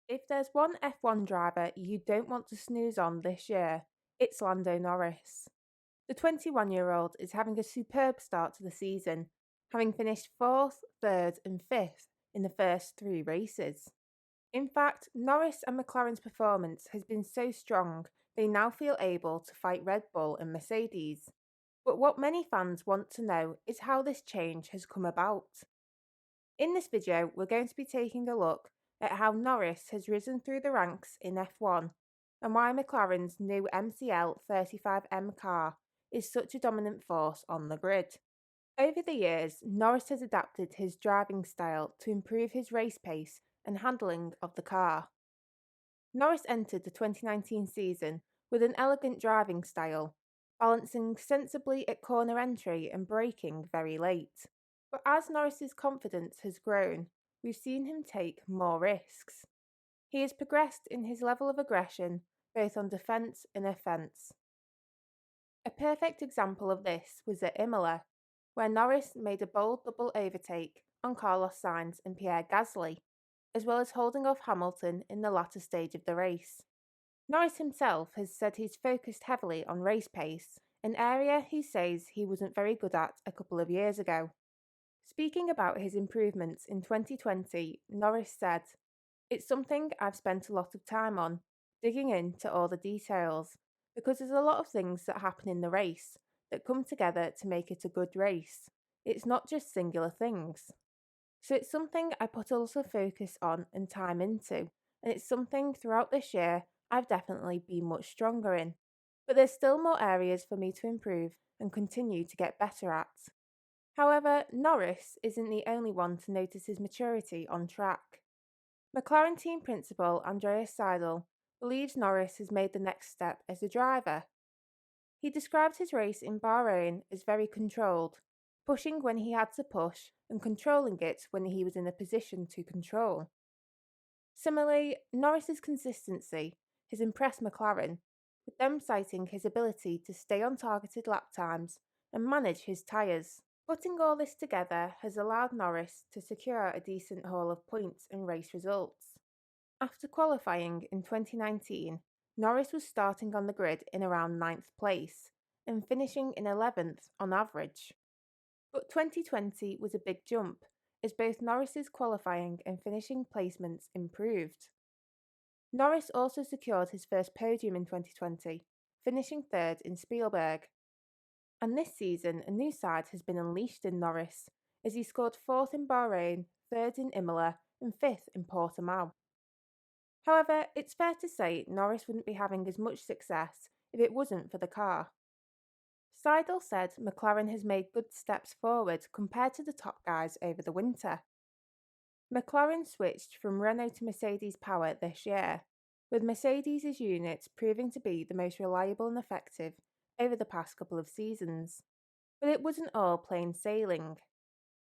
If there's one F1 driver you don't want to snooze on this year, it's Lando Norris. The 21-year-old is having a superb start to the season, having finished 4th, 3rd, and 5th in the first 3 races. In fact, Norris and McLaren's performance has been so strong they now feel able to fight Red Bull and Mercedes. But what many fans want to know is how this change has come about. In this video, we're going to be taking a look at how Norris has risen through the ranks in F1 and why McLaren's new MCL 35M car is such a dominant force on the grid. Over the years, Norris has adapted his driving style to improve his race pace and handling of the car. Norris entered the 2019 season with an elegant driving style, balancing sensibly at corner entry and braking very late. But as Norris's confidence has grown, we've seen him take more risks. He has progressed in his level of aggression, both on defence and offence. A perfect example of this was at Imola, where Norris made a bold double overtake on Carlos Sainz and Pierre Gasly, as well as holding off Hamilton in the latter stage of the race. Norris himself has said he's focused heavily on race pace, an area he says he wasn't very good at a couple of years ago. Speaking about his improvements in 2020, Norris said, "It's something I've spent a lot of time on, digging into all the details, because there's a lot of things that happen in the race that come together to make it a good race. It's not just singular things. So it's something I put a lot of focus on and time into, and it's something throughout this year I've definitely been much stronger in. But there's still more areas for me to improve and continue to get better at." However, Norris isn't the only one to notice his maturity on track. McLaren team principal Andreas Seidel believes Norris has made the next step as a driver. He described his race in Bahrain as very controlled, pushing when he had to push and controlling it when he was in a position to control. Similarly, Norris's consistency has impressed McLaren, with them citing his ability to stay on targeted lap times and manage his tyres. Putting all this together has allowed Norris to secure a decent haul of points and race results. After qualifying in 2019, Norris was starting on the grid in around 9th place and finishing in 11th on average. But 2020 was a big jump, as both Norris's qualifying and finishing placements improved. Norris also secured his first podium in 2020, finishing 3rd in Spielberg. And this season, a new side has been unleashed in Norris, as he scored 4th in Bahrain, 3rd in Imola, and 5th in Portimao. However, it's fair to say Norris wouldn't be having as much success if it wasn't for the car. Seidel said McLaren has made good steps forward compared to the top guys over the winter. McLaren switched from Renault to Mercedes power this year, with Mercedes' units proving to be the most reliable and effective over the past couple of seasons. But it wasn't all plain sailing.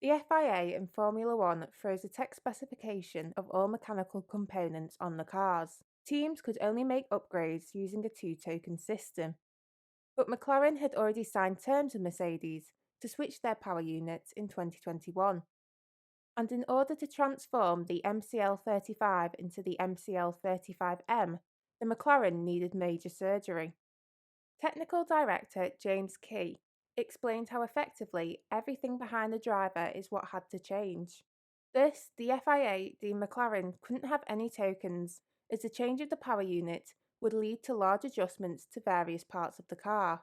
The FIA and Formula One froze the tech specification of all mechanical components on the cars. Teams could only make upgrades using a 2-token system. But McLaren had already signed terms with Mercedes to switch their power units in 2021. And in order to transform the MCL35 into the MCL35M, the McLaren needed major surgery. Technical Director James Key explained how effectively everything behind the driver is what had to change. Thus, the FIA deemed McLaren couldn't have any tokens, as the change of the power unit would lead to large adjustments to various parts of the car.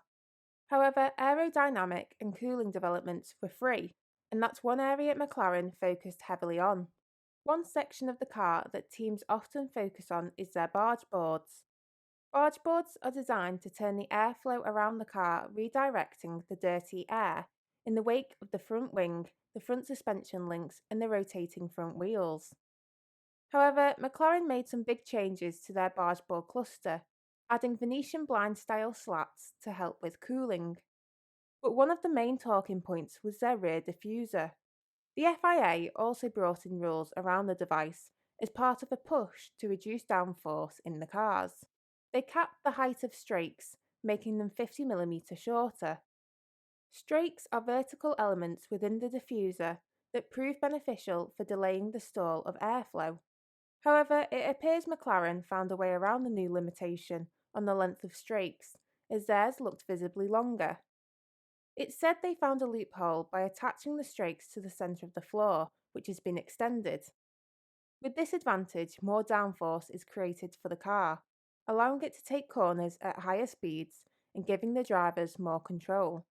However, aerodynamic and cooling developments were free, and that's one area McLaren focused heavily on. One section of the car that teams often focus on is their barge boards. Barge boards are designed to turn the airflow around the car, redirecting the dirty air in the wake of the front wing, the front suspension links, and the rotating front wheels. However, McLaren made some big changes to their barge board cluster, adding Venetian blind-style slats to help with cooling. But one of the main talking points was their rear diffuser. The FIA also brought in rules around the device as part of a push to reduce downforce in the cars. They capped the height of strakes, making them 50mm shorter. Strakes are vertical elements within the diffuser that prove beneficial for delaying the stall of airflow. However, it appears McLaren found a way around the new limitation on the length of strakes, as theirs looked visibly longer. It said they found a loophole by attaching the strakes to the centre of the floor, which has been extended. With this advantage, more downforce is created for the car, allowing it to take corners at higher speeds and giving the drivers more control.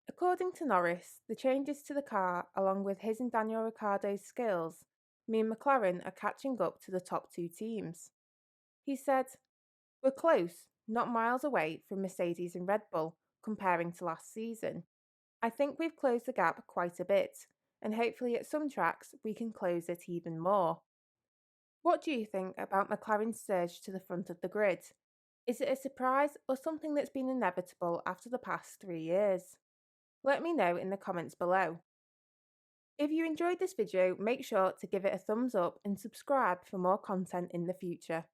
According to Norris, the changes to the car, along with his and Daniel Ricciardo's skills, mean McLaren are catching up to the top two teams. He said, "We're close, not miles away from Mercedes and Red Bull, comparing to last season. I think we've closed the gap quite a bit, and hopefully at some tracks we can close it even more." What do you think about McLaren's surge to the front of the grid? Is it a surprise or something that's been inevitable after the past 3 years? Let me know in the comments below. If you enjoyed this video, make sure to give it a thumbs up and subscribe for more content in the future.